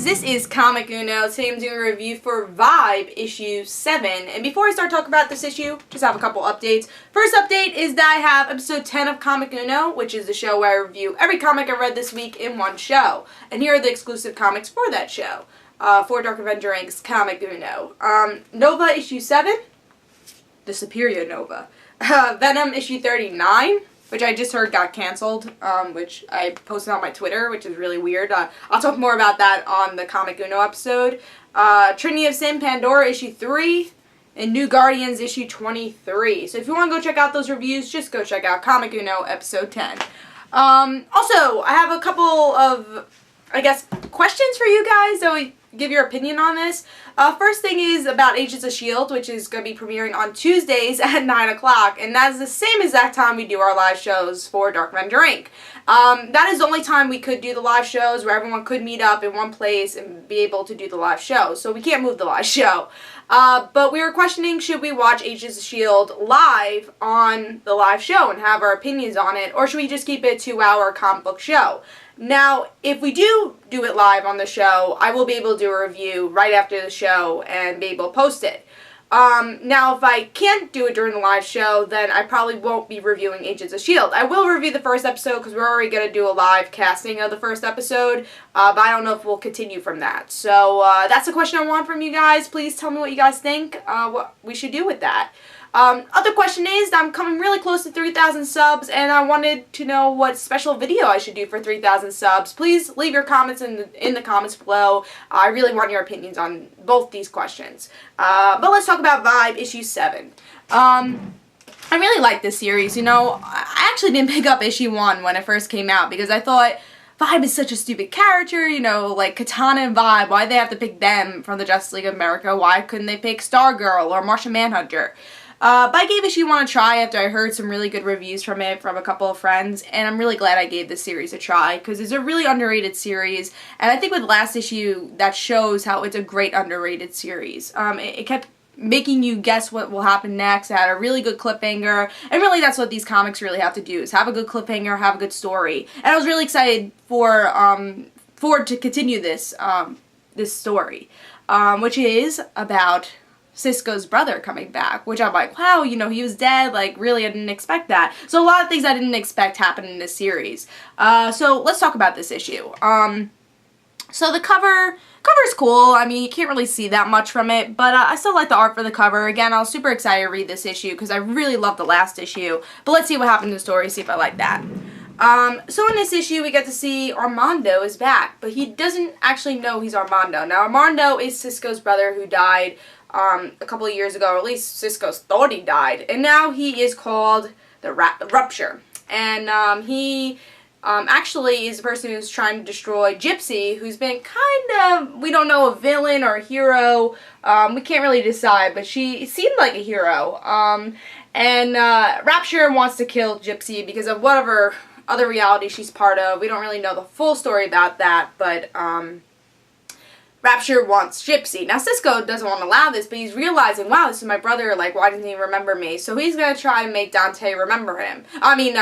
guys, this is Comic Uno. Today I'm doing a review for Vibe issue 7. And before I start talking about this issue, just have a couple updates. First update is that I have episode 10 of Comic Uno, which is the show where I review every comic I read this week in one show. And here are the exclusive comics for that show. For Dark Avenger Inc.'s Comic Uno. Nova issue 7, the Superior Nova. Venom issue 39. Which I just heard got canceled, which I posted on my Twitter, which is really weird. I'll talk more about that on the Comic Uno episode. Trinity of Sin, Pandora, issue 3, and New Guardians, issue 23. So if you want to go check out those reviews, just go check out Comic Uno, episode 10. Also, I have a couple of, I guess, questions for you guys, so give your opinion on this. First thing is about Agents of S.H.I.E.L.D., which is going to be premiering on Tuesdays at 9 o'clock, and that's the same exact time we do our live shows for Dark Avenger Inc. That is the only time we could do the live shows where everyone could meet up in one place and be able to do the live show, so we can't move the live show. But we were questioning, should we watch Agents of S.H.I.E.L.D. live on the live show and have our opinions on it, or should we just keep it a 2-hour comic book show? Now, if we do it live on the show, I will be able to do a review right after the show and be able to post it. Now, if I can't do it during the live show, then I probably won't be reviewing Agents of S.H.I.E.L.D. I will review the first episode because we're already going to do a live casting of the first episode, but I don't know if we'll continue from that. So, that's a question I want from you guys. Please tell me what you guys think, what we should do with that. Other question is, I'm coming really close to 3,000 subs, and I wanted to know what special video I should do for 3,000 subs. Please leave your comments in the comments below. I really want your opinions on both these questions. But let's talk about Vibe issue 7. I really like this series. You know, I actually didn't pick up issue 1 when it first came out because I thought Vibe is such a stupid character, you know, like Katana and Vibe. Why'd they have to pick them from the Justice League of America? Why couldn't they pick Stargirl or Martian Manhunter? But I gave issue 1 a try after I heard some really good reviews from it from a couple of friends, and I'm really glad I gave this series a try, because it's a really underrated series, and I think with the last issue, that shows how it's a great underrated series. It kept making you guess what will happen next. It had a really good cliffhanger, and really that's what these comics really have to do, is have a good cliffhanger, have a good story. And I was really excited for to continue this, this story, which is about Cisco's brother coming back, which I'm like, wow, you know, he was dead, like, really, I didn't expect that. So a lot of things I didn't expect happened in this series. So let's talk about this issue. So the cover's cool. I mean, you can't really see that much from it, but I still like the art for the cover. Again, I was super excited to read this issue because I really loved the last issue, but let's see what happened in the story, see if I like that. So in this issue, we get to see Armando is back, but he doesn't actually know he's Armando. Now, Armando is Cisco's brother who died a couple of years ago, or at least Cisco thought he died, and now he is called the Rupture, and he actually is the person who's trying to destroy Gypsy, who's been kind of, we don't know, a villain or a hero. We can't really decide, but she seemed like a hero, and Rapture wants to kill Gypsy because of whatever other reality she's part of. We don't really know the full story about that, but Rapture wants Gypsy. Now, Cisco doesn't want to allow this, but he's realizing, wow, this is my brother, like, why didn't he remember me? So he's going to try to make Dante remember him. I mean,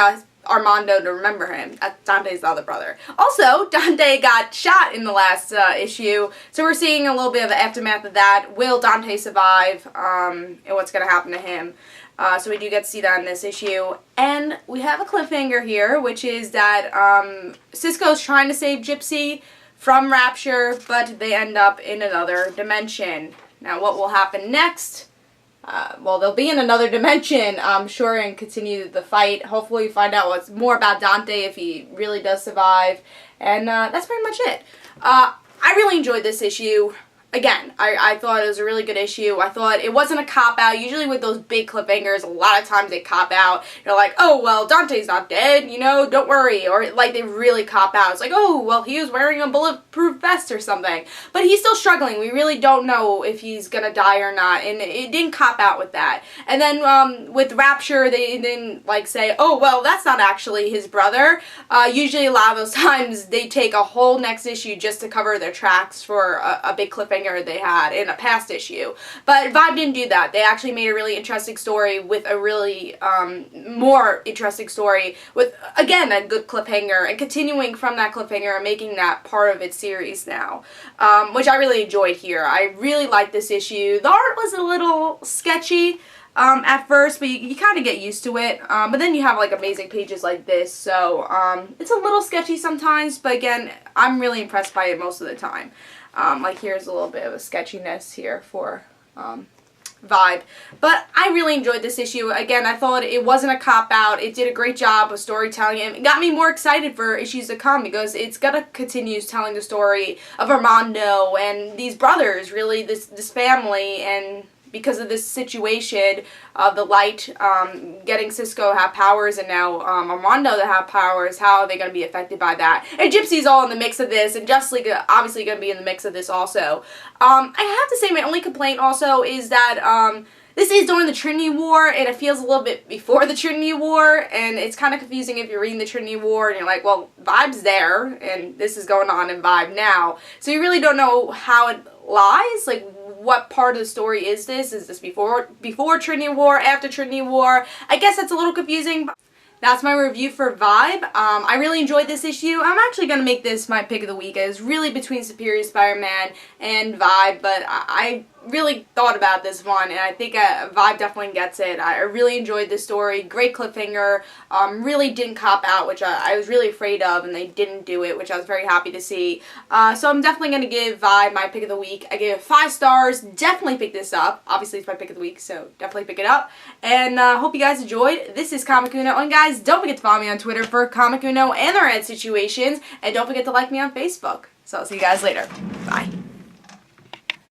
Armando to remember him. Dante's the other brother. Also, Dante got shot in the last issue, so we're seeing a little bit of the aftermath of that. Will Dante survive, and what's going to happen to him? So we do get to see that in this issue. And we have a cliffhanger here, which is that Cisco's trying to save Gypsy from Rapture, but they end up in another dimension. Now, what will happen next? Well, they'll be in another dimension, I'm sure, and continue the fight. Hopefully we find out what's more about Dante if he really does survive. And that's pretty much it. I really enjoyed this issue. Again, I thought it was a really good issue. I thought it wasn't a cop-out. Usually with those big cliffhangers, a lot of times they cop out. You're like, oh, well, Dante's not dead, you know, don't worry. Or, like, they really cop out. It's like, oh, well, he was wearing a bulletproof vest or something. But he's still struggling. We really don't know if he's gonna die or not. And it didn't cop out with that. And then with Rapture, they didn't, like, say, oh, well, that's not actually his brother. Usually a lot of those times they take a whole next issue just to cover their tracks for a big cliffhanger cliffhanger they had in a past issue. But Vibe didn't do that. They actually made a really interesting story with a really more interesting story with, again, a good cliffhanger, and continuing from that cliffhanger and making that part of its series now, which I really enjoyed here. I really liked this issue. The art was a little sketchy at first, but you kind of get used to it. But then you have like amazing pages like this, so it's a little sketchy sometimes, but again, I'm really impressed by it most of the time. Like here's a little bit of a sketchiness here for Vibe. But I really enjoyed this issue. Again, I thought it wasn't a cop-out. It did a great job of storytelling, and it got me more excited for issues to come because it's gonna continue telling the story of Armando and these brothers, really, this family, and because of this situation of the Light getting Cisco to have powers and now Armando to have powers, how are they going to be affected by that? And Gypsy's all in the mix of this, and Justice League obviously going to be in the mix of this also. I have to say my only complaint also is that this is during the Trinity War, and it feels a little bit before the Trinity War, and it's kind of confusing if you're reading the Trinity War and you're like, well, Vibe's there, and this is going on in Vibe now. So you really don't know how it lies, like what part of the story is this? Is this before Trinity War, after Trinity War? I guess that's a little confusing. That's my review for Vibe. I really enjoyed this issue. I'm actually going to make this my pick of the week. It was really between Superior Spider-Man and Vibe, but I really thought about this one, and I think Vibe definitely gets it. I really enjoyed this story. Great cliffhanger. Really didn't cop out, which I was really afraid of, and they didn't do it, which I was very happy to see. So I'm definitely going to give Vibe my pick of the week. I gave it 5 stars. Definitely pick this up. Obviously, it's my pick of the week, so definitely pick it up. And hope you guys enjoyed. This is Comic Uno, and guys, don't forget to follow me on Twitter for Comic Uno and their ad situations, and don't forget to like me on Facebook. So I'll see you guys later. Bye.